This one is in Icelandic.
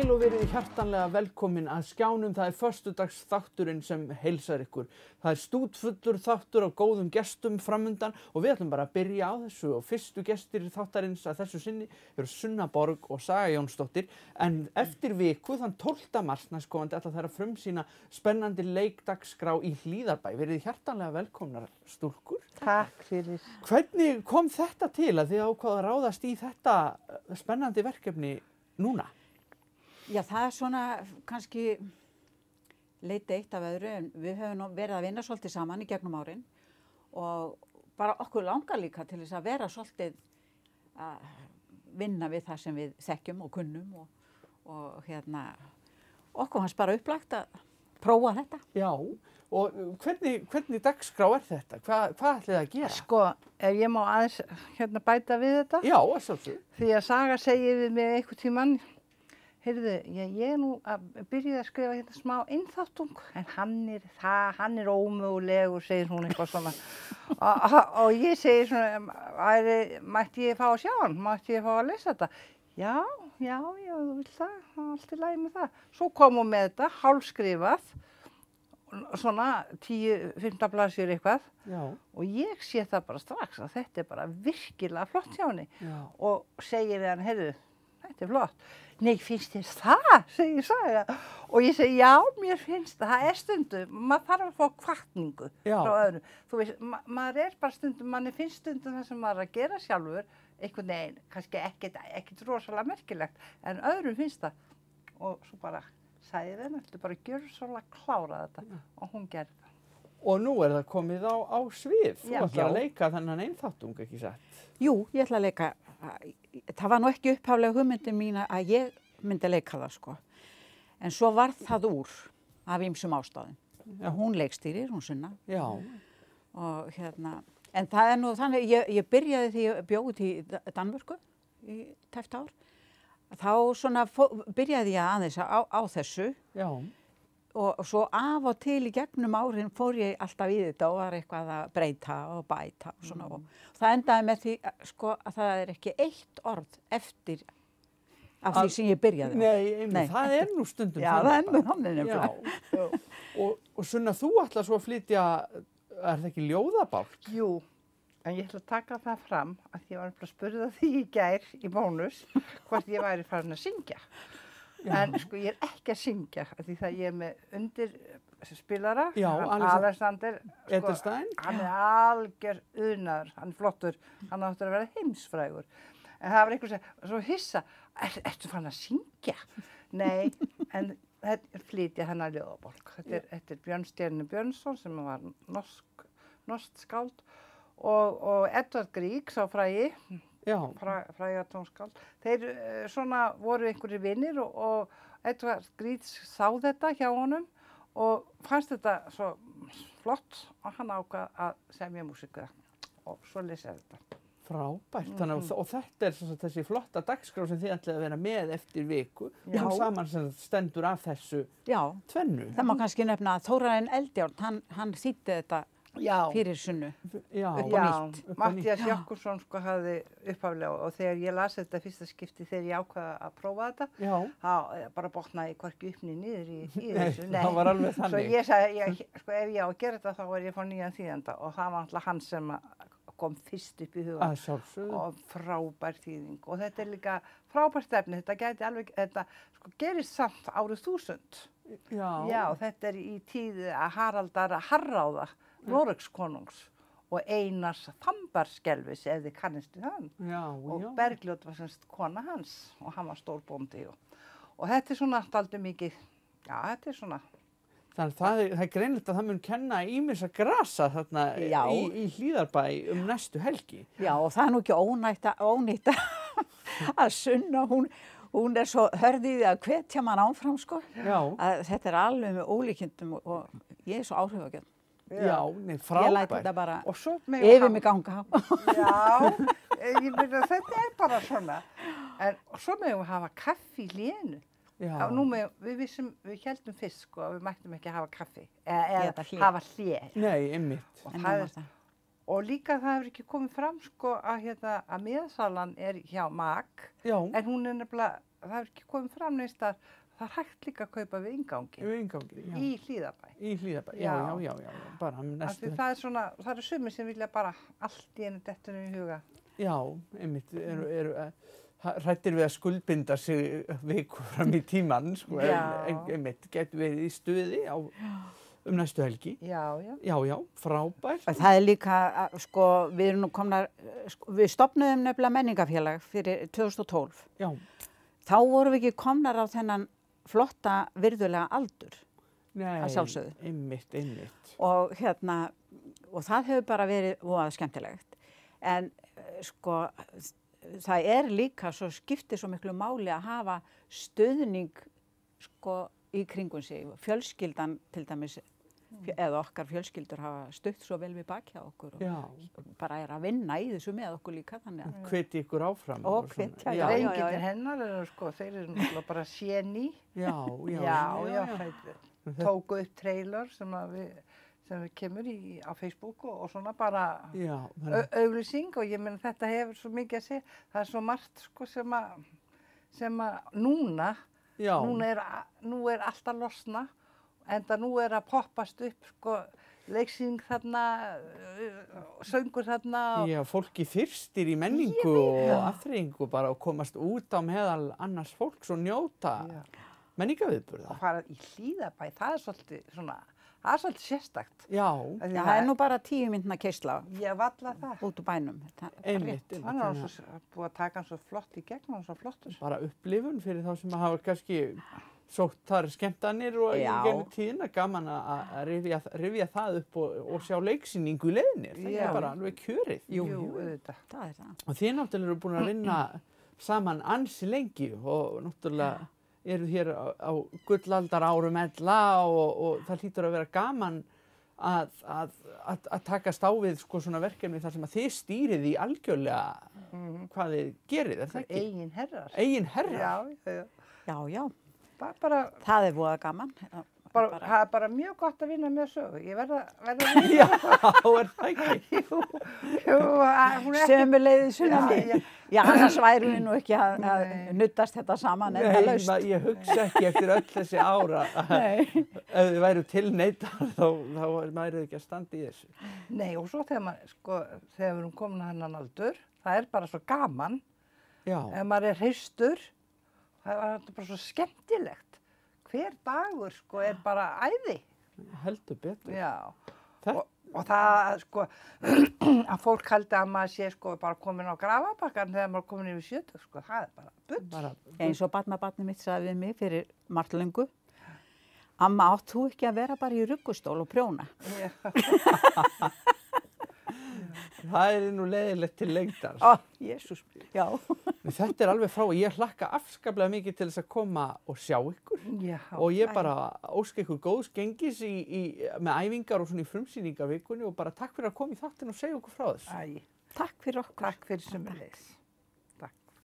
sæl og verið hjartanlega velkomin að skjánum. Það föstudags þátturinn sem heilsar ykkur. Það stútfullur þáttur á góðum gestum framundan og við ætlum bara að byrja á þessu og fyrstu gestir þáttarins að þessu sinni eru Sunna Borg og Saga Jónsdóttir. En eftir viku, þann 12. mars næstkomandi, ætla þær að frumsýna spennandi leikdagskrá í Hlíðarbæ. Verið hjartanlega velkomnar stúlkur. Takk fyrir. Hvernig kom þetta til að þið ákváðu að ráðast í þetta spennandi verkefni núna? Já, það svona kannski leiti eitt af öðru en við höfum nú verið að vinna svolítið saman í gegnum árin og bara okkur langar líka til þess að vera svolítið að vinna við það sem við þekkjum og kunnum og okkur hans bara upplagt að prófa þetta. Já, og hvernig dagskrá er þetta? Hvað ætlið þið að gera? Sko, ef ég má aðeins bæta við þetta. Já, sjálfsög. Því að Saga segir við mig einhvern tímann, heyrðu, ég er nú að byrja að skrifa smá innþáttung, en hann er ómögulegur, segir hún eitthvað svona. og ég segir svona, mætti ég fá að sjá hann, mætti ég fá að lesa þetta? Já, þú vilt það, allt í lagi með það. Svo kom hún með þetta, hálfskrifað, svona 10-15 blaðsíður eitthvað. Já. Og ég sé það bara strax að þetta er bara virkilega flott hjá henni. Já. Og segir við hann, heyrðu, þetta er flott. Nei, finnst þér það, segir Saga. Og ég segi, já, mér finnst það er stundum, maður þarf að fá hvatningu frá öðrum. Þú veist, maður er bara stundum, manni finnst stundum það sem maður er að gera sjálfur, einhvern veginn, kannski ekkert rosalega merkilegt, en öðrum finnst það. Og svo bara sagði við henni, þetta bara gjör svolítið klára þetta og hún gerði það. Og nú er það komið á svið. Þú Já. ætlar að leika þennan einþáttung, ekki satt? Jú, ég ætla að leika, það var nú ekki upphaflega hugmyndin mín að ég myndi leika það sko. En svo varð það úr af ýmsum ástæðum. Hún leikstýrir, hún Sunna. Já. Og en það er nú þannig, ég byrjaði því ég bjó út í Danmörku í tæpt ár. Þá svona byrjaði ég aðeins á þessu. Já. Og svo af og til í gegnum árin fór ég alltaf í þetta og var eitthvað að breyta og bæta og svona. Og það endaði með því sko, að það er ekki eitt orð eftir af því sem ég byrjaði. Nei, það er nú stundum. Já, það er nú þannig nefnilega. Já. Og Sunna, þú ætlar svo að flytja, er það ekki ljóðabálk? Jú, en ég ætla að taka það fram að ég var að spurða því í gær í bónus hvort ég væri farin að syngja. Já. En sko ég er ekki að syngja því það ég er með undir spilara, Já, Alexander Edelstein. Hann er algjör unaður, hann er flottur, hann áttur að vera heimsfrægur. En það var einhver sem svo hissa, ertu farin að syngja? Nei, en þetta flytja hennar ljóðabálk. Þetta er Björn Stjörnu Björnsson sem var norskt skáld og Edvard Grieg sá frægi. Fræga tónskáld. Þeir svona voru einhverjir vinir og Edvard Grieg sá þetta hjá honum og fannst þetta svo flott og hann ákvað að semja músíku og svo lesa þetta. Frábært. Þannig og þetta er þessi flotta dagskrá sem þið ætlið að vera með eftir viku. Já. Og saman sem stendur af þessu tvennu. Það má kannski nefna að Þórarinn Eldjárn, hann þýddi þetta fyrir Sunnu. Já, Matthías Jakobsson sko hafði upphaflega og þegar ég las þetta fyrsta skipti þegar ég ákvaða að prófa þetta, þá bara botnaði ég hvorki upp niður í þessu. Nei, það var alveg þannig. Svo ég sagði, sko ef ég á að gera þetta þá var ég að fá nýjan þýðanda og það var alltaf hann sem kom fyrst upp í hugan og frábær þýðing. Og þetta er líka frábært efni, þetta gæti alveg, þetta sko gerist samt árið 1000. Já, þetta er í tíð Haraldar Harráða, Noregskonungs og Einars Þambarskelfis ef þið kannist við hann. Og Bergljót var semst kona hans og hann var stór bóndi. Og þetta er svona dálítið mikið, þetta er svona. Þannig það er greinilegt að það mun kenna ýmissa grasa þarna í Hlíðarbæ næstu helgi. Já, og það er nú ekki ónýtt að Sunna, hún er svo hörðið að hvetja mann áfram sko. Að þetta er alveg með ólíkindum og ég er svo áhrifagjarn. Já, frábært. Ég læt þetta bara yfir mig ganga. Já, ég meina þetta er bara svona. En svo megum við hafa kaffi í hlénu. Nú við héldum fyrst sko að við mættum ekki að hafa kaffi. Eða hafa hlé. Nei, einmitt. Og líka það hefur ekki komið fram sko að miðasalan er hjá MAG. En hún er nefnilega það er ekki komið fram neins þar, það er hægt líka að kaupa við ingangi Við ingangi, já. í Hlíðarbæ. Í Hlíðarbæ, já, bara Af næstu. því það er svona, það eru sumir sem vilja bara allt í einu dettunum í huga. Já, einmitt, eru hrættir við að skuldbinda sig viku fram í tímann, sko, Já. einmitt, getur verið í stuði næstu helgi. Já. Já, frábært. Það er líka, sko, við erum nú komnar, sko, við stofnuðum nefnilega menningafélag fyrir 2012. Já, Þá vorum við ekki komnar á þennan flotta virðulega aldur. nei, Að sjálfsögðu. Einmitt. Og og það hefur bara verið voða skemmtilegt. En sko, það er líka svo skiptir svo miklu máli að hafa stuðning sko í kringum sig. Fjölskyldan til dæmis, eða okkar fjölskyldur hafa stutt svo vel við baki á okkur Já, og bara er að vinna í þessu með okkur líka. Þannig að hveti ykkur áfram. Og svona. hvetja, Já, Drengirnir hennar eru sko, þeir eru náttúrulega bara séni. já. Þeir tóku upp trailer sem við kemur á Facebook og svona bara Já, auglýsing og ég meina þetta hefur svo mikið að segja. Það er svo margt sko sem að núna nú er allt að losna enda nú er að poppast upp sko leiksýning þarna, söngur þarna. Já, fólki þyrstir í menningu og afþreyingu bara og komast út á meðal annars fólks og njóta menningaviðburða. Og fara í Hlíðarbæ, það er svolítið sérstakt. Já, það er nú bara 10 mínútna keyrsla Ég valla það. út úr bænum. Það er bara einmitt. rétt. Hann er búið að taka hann svo flott í gegn, hann er svo flottur. Bara upplifun fyrir þá sem hafa kannski sótt þar skemmtanir og í Já. gegnum tíðina gaman að rifja það upp og sjá leiksýningu í leiðinni. Það Já. er bara alveg kjörið. Jú, auðvitað. Það er það. Og þið náttúrulega eru búin að vinna saman ansi lengi og náttúrulega eru hér á gullaldar árum ella og það hlýtur að vera gaman að takast á við sko svona verkefni þar sem að þið stýrið í algjörlega hvað þið gerið, er það ekki? Eigin herrar. Eigin herrar? Já. Bara, Það er voða gaman. það er bara mjög gott að vinna með sögu. Ég verða að vinna. Já, er það ekki? Jú, hún er ekki. Sömuleiðis sunnan Já, því. Já, annars værum við nú ekki að nuddast þetta saman endalaust. Nei, ég hugsa ekki eftir öll þessi ára Nei. ef þið væru tilneitar þá væru þið ekki að standa í þessu. Nei, og svo þegar við erum komin að hennan aldur, það er bara svo gaman. Já, Ef maður er hreistur, það er bara svo skemmtilegt. Hver dagur sko er bara æði. heldur betur. Já. Þetta- Og það sko, að fólk haldi að maður sé sko bara komin á grafabakkan þegar maður er komin yfir 70, sko, það er bara bull. Bara, Eins og barnabarnið mitt sagði við mig fyrir margt löngu. Amma, átt þú ekki að vera bara í ruggustól og prjóna? það er nú leiðilegt til lengdar. Jésús. Já. Þetta er alveg frá, ég hlakka afskaplega mikið til þess að koma og sjá ykkur Já. og ég bara óska ykkur góðs gengis með æfingar og svona í frumsýningavikunni og bara takk fyrir að koma í þáttinn og segja okkur frá þessu. Æ, Takk fyrir okkur. takk fyrir sömuleiðis.